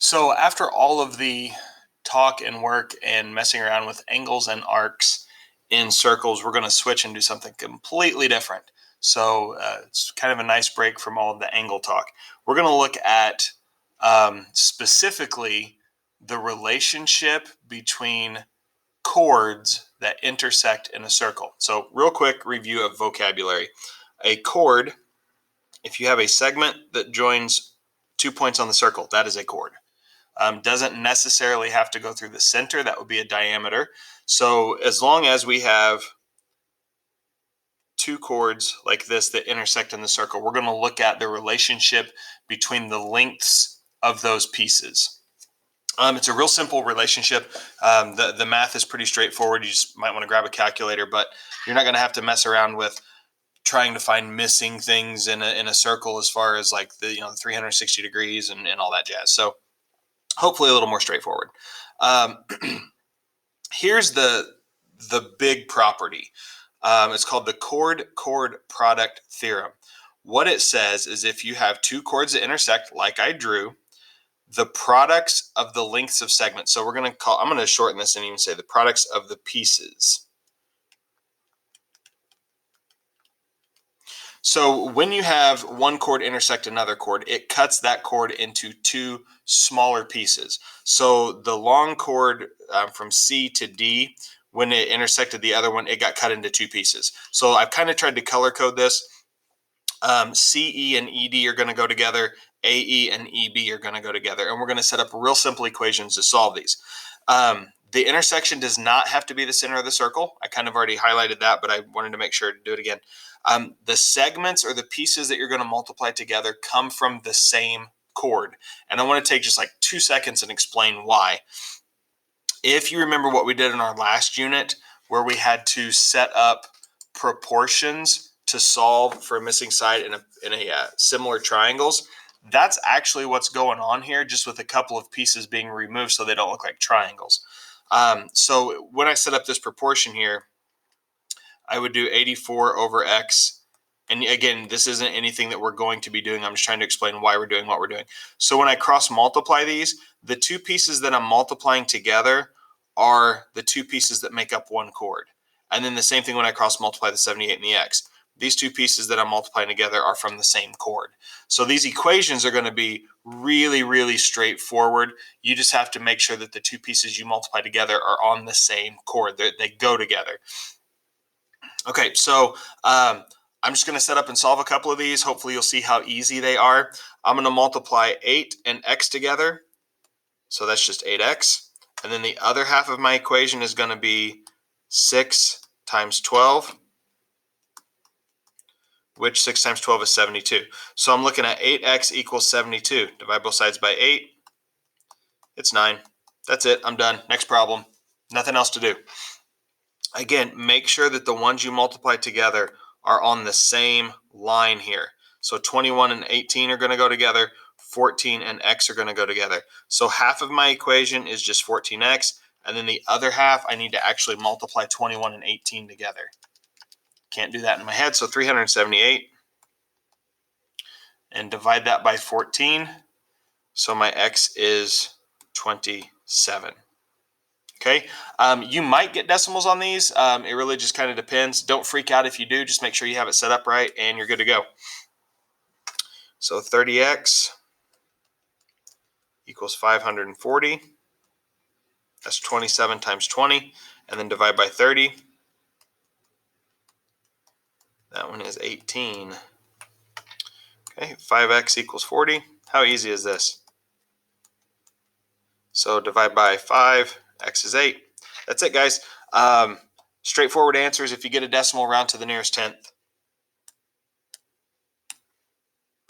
So after all of the talk and work and messing around with angles and arcs in circles, we're going to switch and do something completely different. So it's kind of a nice break from all of the angle talk. We're going to look at specifically the relationship between chords that intersect in a circle. So real quick review of vocabulary. A chord, if you have a segment that joins 2 points on the circle, that is a chord. Doesn't necessarily have to go through the center. That would be a diameter. So as long as we have two chords like this that intersect in the circle, we're going to look at the relationship between the lengths of those pieces. It's a real simple relationship. The math is pretty straightforward. You just might want to grab a calculator, but you're not going to have to mess around with trying to find missing things in a circle as far as like the 360 degrees and all that jazz. So hopefully a little more straightforward. Here's the big property. It's called the chord product theorem. What it says is if you have two chords that intersect, like I drew, the products of the lengths of segments. So I'm going to shorten this and even say the products of the pieces. So when you have one chord intersect another chord, it cuts that chord into two smaller pieces. So the long chord from C to D, when it intersected the other one, it got cut into two pieces. So I've kind of tried to color code this. CE and ED are going to go together. AE and EB are going to go together. And we're going to set up real simple equations to solve these. The intersection does not have to be the center of the circle. I kind of already highlighted that, but I wanted to make sure to do it again. The segments or the pieces that you're going to multiply together come from the same chord. And I want to take just like 2 seconds and explain why. If you remember what we did in our last unit, where we had to set up proportions to solve for a missing side in a similar triangles, that's actually what's going on here, just with a couple of pieces being removed so they don't look like triangles. So when I set up this proportion here, I would do 84 over x. And again, this isn't anything that we're going to be doing. I'm just trying to explain why we're doing what we're doing. So when I cross multiply these, the two pieces that I'm multiplying together are the two pieces that make up one chord. And then the same thing when I cross multiply the 78 and the x. These two pieces that I'm multiplying together are from the same chord. So these equations are going to be really, really straightforward. You just have to make sure that the two pieces you multiply together are on the same chord. They go together. Okay, so I'm just going to set up and solve a couple of these. Hopefully you'll see how easy they are. I'm going to multiply 8 and x together. So that's just 8x. And then the other half of my equation is going to be 6 times 12, which 6 times 12 is 72. So I'm looking at 8x equals 72. Divide both sides by 8. It's 9. That's it. I'm done. Next problem. Nothing else to do. Again, make sure that the ones you multiply together are on the same line here. So 21 and 18 are going to go together. 14 and x are going to go together. So half of my equation is just 14x. And then the other half, I need to actually multiply 21 and 18 together. Can't do that in my head. So 378. And divide that by 14. So my x is 27. Okay, you might get decimals on these. It really just kind of depends. Don't freak out if you do. Just make sure you have it set up right and you're good to go. So 30x equals 540. That's 27 times 20. And then divide by 30. That one is 18. Okay, 5x equals 40. How easy is this? So divide by 5. X is 8. That's it, guys. Straightforward answers. If you get a decimal, round to the nearest tenth.